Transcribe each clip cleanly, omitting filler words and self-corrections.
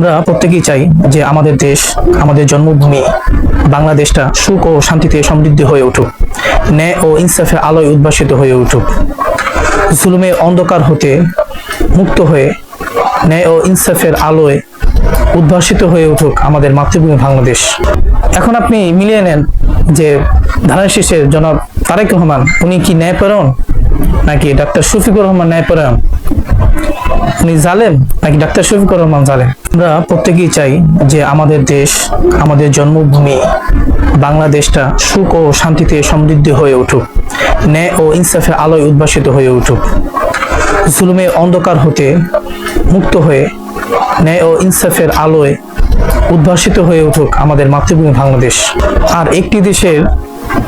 আমরা প্রত্যেকেই চাই যে আমাদের দেশ, আমাদের জন্মভূমি বাংলাদেশটা সুখ ও শান্তিতে সমৃদ্ধ হয়ে উঠুক, ন্যায় ও ইনসাফের আলোয় উদ্ভাসিত হয়ে উঠুক, জুলুমের অন্ধকার হতে মুক্ত হয়ে ন্যায় ও ইনসাফের আলোয় উদ্ভাসিত হয়ে উঠুক আমাদের মাতৃভূমি বাংলাদেশ। এখন আপনি মিলিয়ে নেন যে ধানের শীষের জনাব তারেক রহমান উনি কি ন্যায়পরায়ণ, নাকি ডাক্তার শফিকুর রহমান ন্যায়পরায়ণ? উনি জালেম নাকি ডাক্তার শফিকুর রহমান জালেম? আমরা প্রত্যেকেই চাই যে আমাদের দেশ, আমাদের জন্মভূমি বাংলাদেশটা সুখ ও শান্তিতে সমৃদ্ধ হয়ে উঠুক, ন্যায় ও ইনসাফের আলোয় উদ্ভাসিত হয়ে উঠুক, জুলুমের অন্ধকার হতে মুক্ত হয়ে ন্যায় ও ইনসাফের আলোয় উদ্ভাসিত হয়ে উঠুক আমাদের মাতৃভূমি বাংলাদেশ। আর একটি দেশের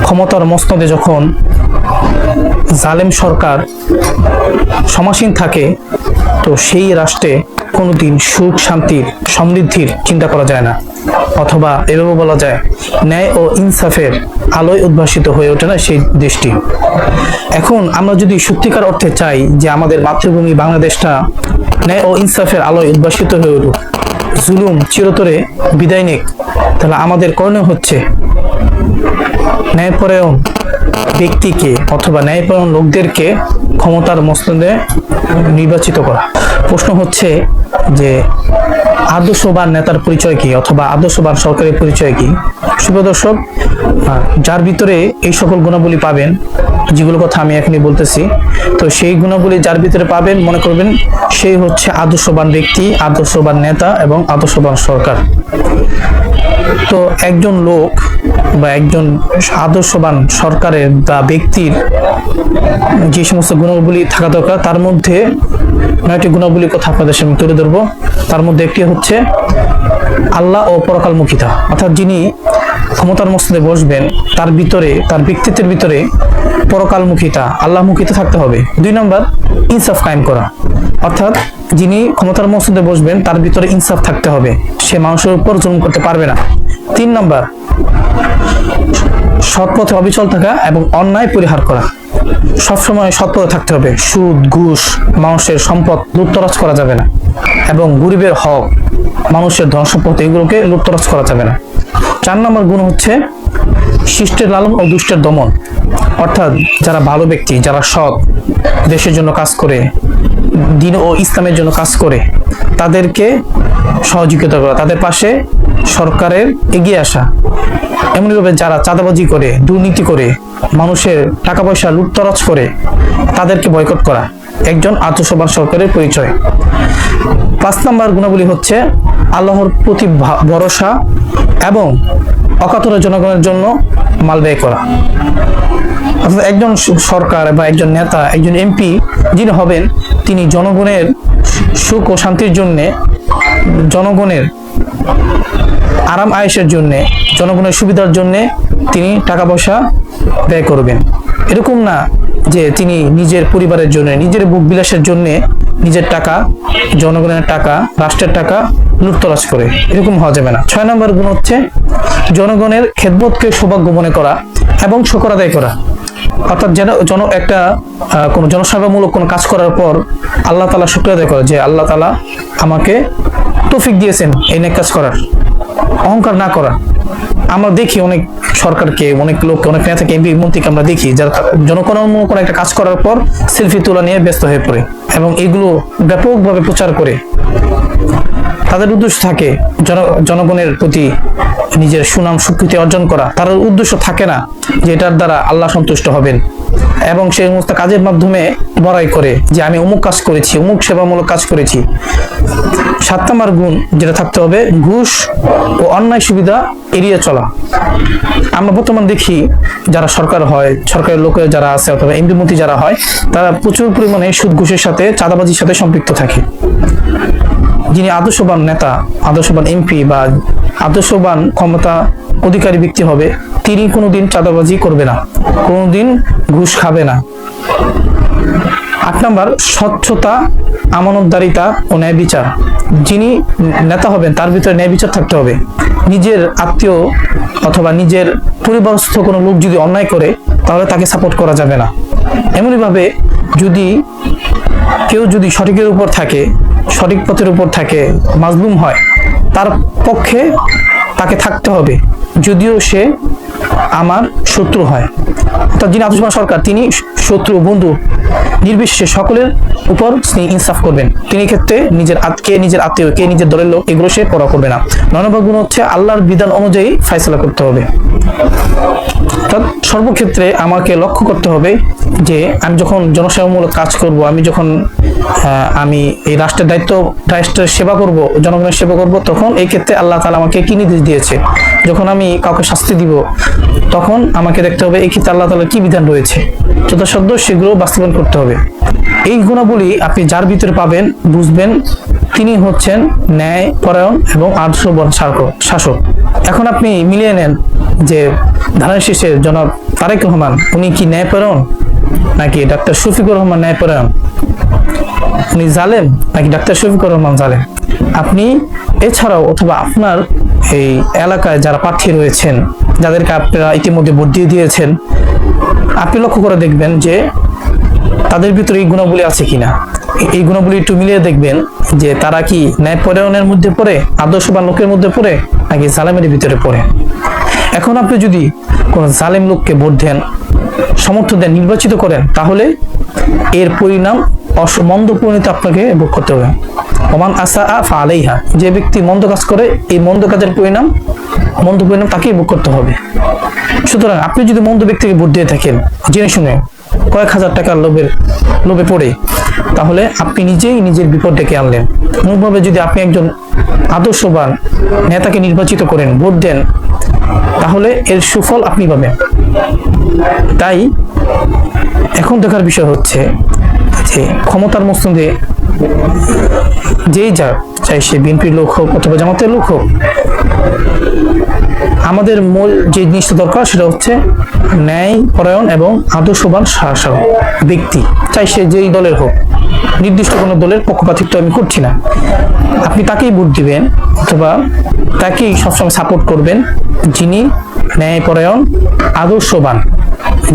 ক্ষমতার মসনদে যখন জালেম সরকার সমাসীন থাকে, তো সেই রাষ্ট্রে কোনোদিন সুখ শান্তির সমৃদ্ধির চিন্তা করা যায় না, অথবা এভাবে বলা যায় ন্যায় ও ইনসাফের আলোয় উদ্ভাসিত হয়ে ওঠে না সেই দেশটি। এখন আমরা যদি সত্যিকার অর্থে চাই যে আমাদের মাতৃভূমি বাংলাদেশটা ন্যায় ও ইনসাফের আলোয় উদ্ভাসিত হয়ে উঠুক, জুলুম চিরতরে বিদায় নিক, তাহলে আমাদের করণীয় হচ্ছে ন্যায়পরায়ণ ব্যক্তিকে অথবা ন্যায়পরায়ণ লোকদেরকে ক্ষমতার মসনদে নির্বাচিত করা। প্রশ্ন হচ্ছে যে আদর্শবান নেতার পরিচয় কি, অথবা আদর্শবান সরকারের পরিচয় কি? সুপ্রিয় দর্শক, যার ভিতরে এই সকল গুণাবলী পাবেন, যেগুলো কথা আমি এখনই বলতেছি, তো সেই গুণাবলী যার ভিতরে পাবেন, মনে করবেন সেই হচ্ছে আদর্শবান ব্যক্তি, আদর্শবান নেতা এবং আদর্শবান সরকার। তো একজন লোক বা একজন আদর্শবান সরকারের বা ব্যক্তির যে সমস্ত গুণাবলী থাকা দরকার, তার মধ্যে 9টি গুণাবলীর কথা আপনাদের সামনে তুলে ধরবো। তার মধ্যে একটি হচ্ছে আল্লাহ ও পরকালমুখিতা, অর্থাৎ যিনি ক্ষমতার মসনদে বসবেন তার ভিতরে, তার ব্যক্তিত্বের ভিতরে পরকালমুখিতা, আল্লাহমুখিতা থাকতে হবে। 2 নম্বর ইনসাফ কায়েম করা, অর্থাৎ যিনি ক্ষমতার মসনদে বসবেন তার ভিতরে ইনসাফ থাকতে হবে, সে মানুষের উপর জুলুম করতে পারবে না। 3 নম্বর সৎ পথে অবিচল থাকা এবং অন্যায় পরিহার করা, সবসময় সৎ পথে থাকতে হবে, সুদ ঘুষ মানুষের সম্পদ লুটতরাজ করা যাবে না, এবং গরিবের হক মানুষের ধন সম্পদ এগুলোকে লুটতরাজ করা যাবে না। 4 নম্বর গুণ হচ্ছে শিষ্টের লালন ও দুষ্টের দমন, অর্থাৎ যারা ভালো ব্যক্তি, যারা সৎ, দেশের জন্য কাজ করে, দ্বীন ও ইসলামের জন্য কাজ করে, তাদেরকে সহযোগিতা করা, তাদের পাশে সরকারের এগিয়ে আসা। এমনইভাবে যারা চাঁদাবাজি করে, দুর্নীতি করে, মানুষের টাকা পয়সা লুটতরাজ করে, তাদেরকে বয়কট করা একজন আদর্শবান সরকারের পরিচয়। 5 নম্বর গুণাবলী হচ্ছে আল্লাহর প্রতি ভরসা এবং অকাতরে জনগণের জন্য মাল ব্যয় করা। অর্থাৎ একজন সরকার বা একজন নেতা, একজন এমপি যিনি হবেন, তিনি জনগণের সুখ ও শান্তির জন্যে, জনগণের আরাম আয়েশের জন্যে, জনগণের সুবিধার জন্যে তিনি টাকা পয়সা ব্যয় করবেন। এরকম না যে তিনি নিজের পরিবারের জন্য, নিজের বুক বিলাসের জন্য নিজের টাকা, জনগণের টাকা, রাষ্ট্রের টাকা লুটতরাজ করে, এরকম হওয়া যাবে না। 6 নম্বর গুণ হচ্ছে জনগণের খেদমতকে সৌভাগ্য মনে করা এবং শুকর আদায় করা, অর্থাৎ যেন একটা কোনো জনসেবামূলক কোনো কাজ করার পর আল্লাহ তাআলা শুকর আদায় করে যে আল্লাহ তাআলা আমাকে তৌফিক দিয়েছেন এই নেক কাজ করার, অহংকার না করা। আমরা দেখি অনেক সরকারকে, অনেক লোককে, অনেক নেতাকে, এমপি মন্ত্রীকে আমরা দেখি যারা জনকল্যাণমূলক কোনো একটা কাজ করার পর সেলফি তোলা নিয়ে ব্যস্ত হয়ে পড়ে এবং এগুলো ব্যাপকভাবে প্রচার করে। তাদের উদ্দেশ্য থাকে জনগণের প্রতি নিজের সুনাম স্বীকৃতি অর্জন করা। তার উদ্দেশ্য থাকে না যে এটার দ্বারা আল্লাহ সন্তুষ্ট হবেন, এবং সেই সমস্ত কাজের মাধ্যমে বড়াই করে যে আমি অমুক কাজ করেছি, অমুক সেবামূলক কাজ করেছি। 7 নম্বর গুণ যেটা থাকতে হবে, ঘুষ ও অন্যায় সুবিধা এড়িয়ে চলা। আমরা বর্তমান দেখি যারা সরকার হয়, সরকারের লোকের যারা আছে অথবা এমপি মন্ত্রী যারা হয়, তারা প্রচুর পরিমাণে সুদ ঘুষের সাথে, চাঁদাবাজির সাথে সম্পৃক্ত থাকে। যিনি আদর্শবান নেতা, আদর্শবান এমপি বা আদর্শবান ক্ষমতা অধিকারী ব্যক্তি হবে, তিনি কোনোদিন চাঁদাবাজি করবে না, কোনোদিন ঘুষ খাবে না। 8 নম্বর স্বচ্ছতা, আমানতদারিতা ও ন্যায় বিচার। যিনি নেতা হবেন তার ভিতরে ন্যায় বিচার থাকতে হবে। নিজের আত্মীয় অথবা নিজের পরিবারস্থ কোনো লোক যদি অন্যায় করে, তাহলে তাকে সাপোর্ট করা যাবে না। এমনইভাবে যদি কেউ যদি সঠিকের উপর থাকে, সঠিক পথের উপর থাকে, মাজলুম হয়, তার পক্ষে তাকে থাকতে হবে, যদিও সে আমার শত্রু হয়। অর্থাৎ যিনি আব্দুল সরকার, তিনি শত্রু বন্ধু নির্বিশেষে সকলের উপর তিনি ইনসাফ করবেন। তিনি ক্ষেত্রে নিজের আত্মীয়, কে নিজের দলের লোক, এগুলো সে পরোয়া করবে না। 9 নম্বর গুণ হচ্ছে আল্লাহর বিধান অনুযায়ী ফয়সালা করতে হবে। অর্থাৎ সর্বক্ষেত্রে আমাকে লক্ষ্য করতে হবে যে আমি যখন জনসেবামূলক কাজ করব, আমি এই রাষ্ট্রের সেবা করব, জনগণের সেবা করব, তখন এই ক্ষেত্রে আল্লাহ তাআলা আমাকে কি নির্দেশ দিয়েছে। যখন আমি কাউকে শাস্তি দিব, তখন আমাকে দেখতে হবে এই ক্ষেত্রে আল্লাহ তাআলার কি বিধান রয়েছে, যথাসাধ্য সেগুলো বাস্তবায়ন করতে হবে। এই গুণাবলী আপনি যার ভিতরে পাবেন, বুঝবেন তিনি হচ্ছেন ন্যায় পরায়ণ এবং আদর্শবান শাসক। এখন আপনি মিলিয়ে নেন যে ধানের শীষের জনাব তারেক রহমান, উনি কি ন্যায়পরায়ণ, নাকি ডাক্তার শফিকুর রহমান ন্যায়পরায়ণ? উনি জালেম নাকি ডাক্তার শফিকুর রহমান জালেম? আপনি এছাড়াও অথবা আপনার এই এলাকায় যারা প্রার্থী রয়েছেন, যাদেরকে আপনারা ইতিমধ্যে ভোট দিয়ে দিয়েছেন, আপনি লক্ষ্য করে দেখবেন যে তাদের ভিতরে এই গুণাবলী আছে কিনা। এই গুণাবলী একটু মিলিয়ে দেখবেন যে তারা কি ন্যায়পরায়ণের মধ্যে পড়ে, আদর্শবান লোকের মধ্যে পড়ে, নাকি জালেমের ভিতরে পড়ে। এখন আপনি যদি কোন জালেম লোককে ভোট দেন, সমর্থন দেন, নির্বাচিত করেন, তাহলে এর পরিণাম মন্দ পরিণতি আপনাকে ভোগ করতে হবে। ওমান আসা ফা আলাইহা, যে ব্যক্তি মন্দ কাজ করে, এই মন্দ কাজের মন্দ পরিণাম তাকেই ভোগ করতে হবে। সুতরাং আপনি যদি মন্দ ব্যক্তিকে ভোট দিয়ে থাকেন জেনে শুনে, কয়েক হাজার টাকার লোভে পড়ে, তাহলে আপনি নিজেই নিজের বিপদ ডেকে আনলেন। অনুভাবে যদি আপনি একজন আদর্শবান নেতাকে নির্বাচিত করেন, ভোট দেন, তাহলে এর সুফল আপনি পাবেন। তাই এখন দেখার বিষয় হচ্ছে যে ক্ষমতার মসনদে যেই যাক, চাই সে বিএনপির লোক হোক অথবা জামাতের লোক হোক, আমাদের মূল যে জিনিসটা দরকার সেটা হচ্ছে ন্যায় পরায়ণ এবং আদর্শবান শাসক ব্যক্তি, চাই সে যেই দলের হোক। নির্দিষ্ট কোনো দলের পক্ষপাতিত্ব আমি করছি না। আপনি তাকেই ভোট দিবেন অথবা তাকেই সবসময় সাপোর্ট করবেন যিনি ন্যায়পরায়ণ, আদর্শবান,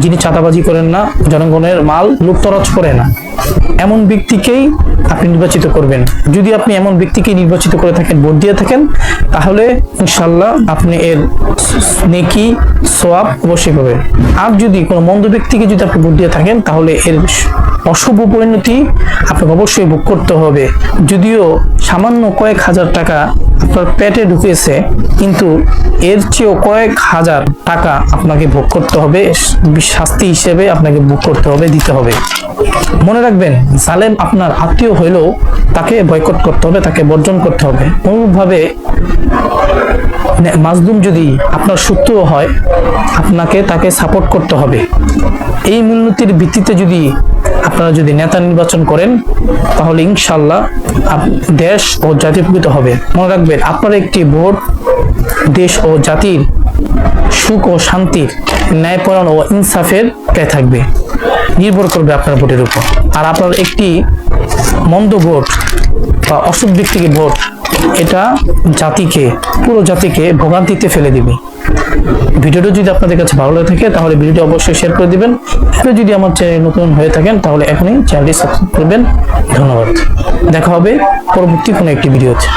যিনি চাঁদাবাজি করেন না, জনগণের মাল লুটতরাজ করে না, এমন ব্যক্তিকেই আপনি নির্বাচিত করবেন। যদি আপনি এমন ব্যক্তিকে নির্বাচিত করে থাকেন, ভোট দিয়ে থাকেন, তাহলে ইনশাআল্লাহ আপনি এর নেকি সওয়াব অবশ্যই পাবেন। আর যদি কোনো মন্দ ব্যক্তিকে যদি আপনি ভোট দিয়ে থাকেন, তাহলে এর অশুভ পরিণতি আপনাকে অবশ্যই ভোগ করতে হবে। যদিও সামান্য কয়েক হাজার টাকা আপনার পেটে ঢুকেছে, কিন্তু এর চেয়েও কয়েক হাজার টাকা আপনাকে ভোগ করতে হবে, শাস্তি হিসেবে আপনাকে ভোগ করতে হবে, দিতে হবে। মনে রাখবেন, জালেম আপনার আত্মীয় হইলেও তাকে বয়কট করতে হবে, তাকে বর্জন করতে হবে। অনুরূপভাবে মাজলুম যদি আপনার শত্রু হয়, আপনাকে তাকে সাপোর্ট করতে হবে। এই মূলনীতির ভিত্তিতে আপনারা যদি নেতা নির্বাচন করেন, তাহলে ইনশাআল্লাহ দেশ ও জাতি উপকৃত হবে। মনে রাখবেন, আপনার একটি ভোট দেশ ও জাতির সুখ ও শান্তির, ন্যায়পরায়ণ ও ইনসাফের পেয়ে থাকবে, নির্ভর করবে আপনার ভোটের উপর। আর আপনার একটি মন্দ ভোট বা অসৎ ব্যক্তিকে ভোট, এটা পুরো জাতিকে ভোগান্তিতে ফেলে দিবে। ভিডিওটা যদি আপনাদের কাছে ভালো লাগে থাকে, তাহলে ভিডিওটি অবশ্যই শেয়ার করে দিবেন। আপনি যদি আমার চ্যানেল নতুন হয়ে থাকেন, তাহলে এখনই চ্যানেলটি সাবস্ক্রাইব করবেন। ধন্যবাদ। দেখা হবে পরবর্তী কোনো একটি ভিডিওতে।